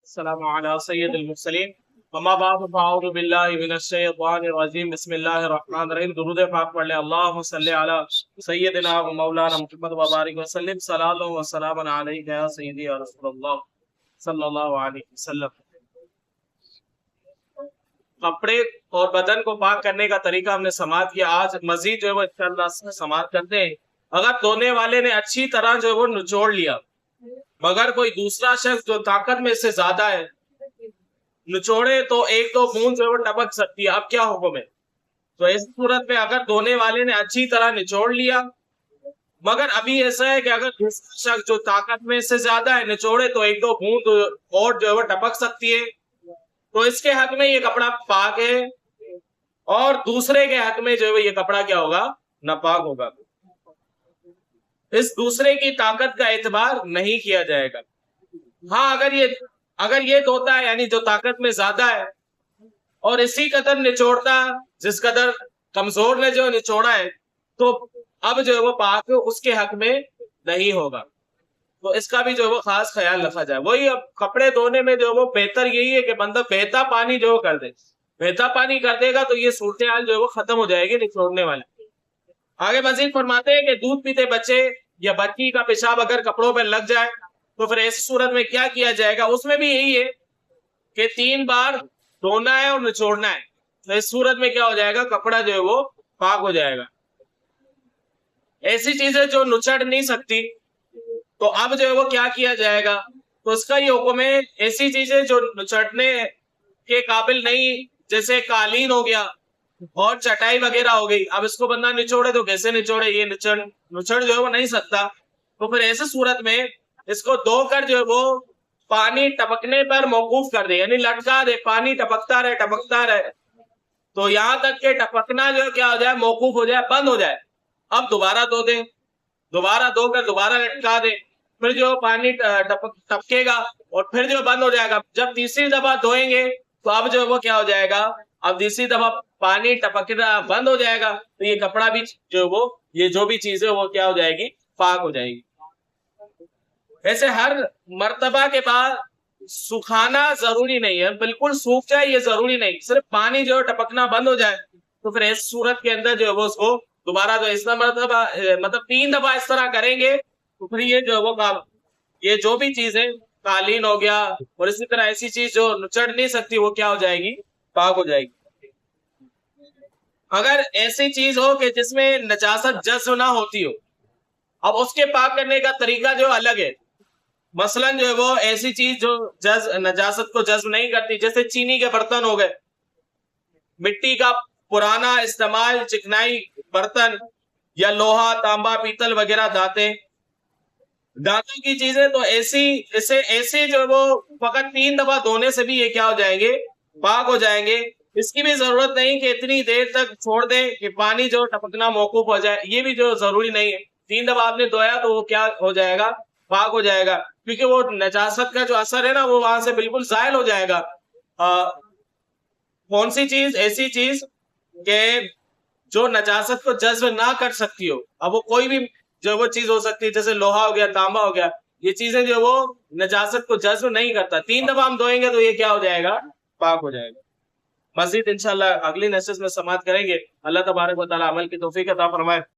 السلام علی سید المرسلین وما بعد فاعوذ باللہ من الشیطان الرجیم بسم اللہ الرحمن الرحیم درود پاک پڑھ لیں اللہم صلی علی سیدنا و مولانا محمد و بارک وسلم صلاۃ و سلام علیک یا سیدی یا رسول اللہ صلی اللہ علیہ وسلم۔ کپڑے اور بدن کو پاک کرنے کا طریقہ ہم نے سماعت کیا، آج مزید جو ہے وہ انشاءاللہ سماعت کرتے ہیں۔ اگر دھونے والے نے اچھی طرح جو ہے وہ نچوڑ لیا مگر کوئی دوسرا شخص جو طاقت میں سے زیادہ ہے نچوڑے تو ایک دو بوند جو ہے وہ ٹپک سکتی ہے، اب کیا حکم ہے؟ تو اس صورت میں اگر دھونے والے نے اچھی طرح نچوڑ لیا مگر ابھی ایسا ہے کہ اگر دوسرا شخص جو طاقت میں سے زیادہ ہے نچوڑے تو ایک دو بوند اور جو ہے وہ ٹپک سکتی ہے، تو اس کے حق میں یہ کپڑا پاک ہے اور دوسرے کے حق میں جو ہے وہ یہ کپڑا کیا ہوگا؟ ناپاک ہوگا۔ اس دوسرے کی طاقت کا اعتبار نہیں کیا جائے گا۔ ہاں اگر یہ دھوتا ہے یعنی جو طاقت میں زیادہ ہے اور اسی قدر نچوڑتا جس قدر کمزور نے جو نچوڑا ہے تو اب جو ہے وہ پاک اس کے حق میں نہیں ہوگا، تو اس کا بھی جو ہے وہ خاص خیال رکھا جائے۔ وہی اب کپڑے دھونے میں جو وہ بہتر یہی ہے کہ بندہ بہتا پانی جو کر دے، بہتا پانی کر دے گا تو یہ صورتحال جو ہے وہ ختم ہو جائے گی نچوڑنے والے۔ آگے مزید فرماتے ہیں کہ دودھ پیتے بچے یا بچی کا پیشاب اگر کپڑوں پہ لگ جائے تو پھر ایسی صورت میں کیا کیا جائے گا؟ اس میں بھی یہی ہے کہ 3 بار دھونا ہے اور نچوڑنا ہے، تو اس صورت میں کیا ہو جائے گا؟ کپڑا جو ہے وہ پاک ہو جائے گا۔ ایسی چیزیں جو نچڑ نہیں سکتی تو اب جو ہے وہ کیا کیا جائے گا؟ تو اس کا یہ حکم ہے ایسی چیزیں جو نچڑنے کے قابل نہیں، جیسے قالین ہو گیا اور چٹائی وغیرہ ہو گئی، اب اس کو بندہ نچوڑے تو کیسے نچوڑے؟ یہ نچڑ جو ہے وہ نہیں سکتا، تو پھر ایسے صورت میں اس کو دھو کر جو ہے وہ پانی ٹپکنے پر موقوف کر دے، یعنی لٹکا دے، پانی ٹپکتا رہے تو یہاں تک کہ ٹپکنا جو کیا ہو جائے؟ موقوف ہو جائے، بند ہو جائے۔ اب دوبارہ دھو دے، دوبارہ دھو کر دوبارہ لٹکا دے، پھر جو پانی ٹپکے گا اور پھر جو بند ہو جائے گا۔ جب تیسری دفعہ دھوئیں گے تو اب جو وہ کیا ہو جائے گا؟ اب تیسری دفعہ پانی ٹپکنا بند ہو جائے گا، تو یہ کپڑا بھی جو وہ یہ جو بھی چیز ہے وہ کیا ہو جائے گی؟ پاک ہو جائے گی۔ ایسے ہر مرتبہ کے بعد سکھانا ضروری نہیں ہے، بالکل سوکھ جائے یہ ضروری نہیں، صرف پانی جو ٹپکنا بند ہو جائے تو پھر اس صورت کے اندر جو ہے وہ اس کو دوبارہ جو اس مرتبہ مطلب 3 دفعہ اس طرح کریں گے تو پھر یہ جو وہ یہ جو بھی چیزیں قالین ہو گیا اور اسی طرح ایسی چیز جو نچڑ نہیں سکتی وہ کیا ہو جائے گی؟ پاک ہو جائے گی۔ اگر ایسی چیز ہو کہ جس میں نجاست جذب نہ ہوتی ہو، اب اس کے پاک کرنے کا طریقہ جو الگ ہے۔ مثلا جو ہے وہ ایسی چیز جو نجاست کو جذب نہیں کرتی، جیسے چینی کے برتن ہو گئے، مٹی کا پرانا استعمال چکنائی برتن یا لوہا، تانبا، پیتل وغیرہ دانتوں کی چیزیں، تو ایسی جو وہ فقط 3 دفعہ دھونے سے بھی یہ کیا ہو جائیں گے؟ پاک ہو جائیں گے۔ اس کی بھی ضرورت نہیں کہ اتنی دیر تک چھوڑ دیں کہ پانی جو ٹپکنا موقوف ہو جائے، یہ بھی جو ضروری نہیں ہے۔ 3 دفعہ آپ نے دھویا تو وہ کیا ہو جائے گا؟ پاک ہو جائے گا، کیونکہ وہ نجاست کا جو اثر ہے نا وہ وہاں سے بالکل زائل ہو جائے گا۔ کون سی چیز؟ ایسی چیز کہ جو نجاست کو جذب نہ کر سکتی ہو، اب وہ کوئی بھی جو وہ چیز ہو سکتی ہے، جیسے لوہا ہو گیا، تانبا ہو گیا، یہ چیزیں جو وہ نجاست کو جذب نہیں کرتا، 3 دفعہ ہم دھوئیں گے تو یہ کیا ہو جائے گا؟ پاک ہو جائے گا۔ مزید انشاءاللہ اگلی نشست میں سماعت کریں گے۔ اللہ تبارک و تعالی عمل کی توفیق عطا فرمائے۔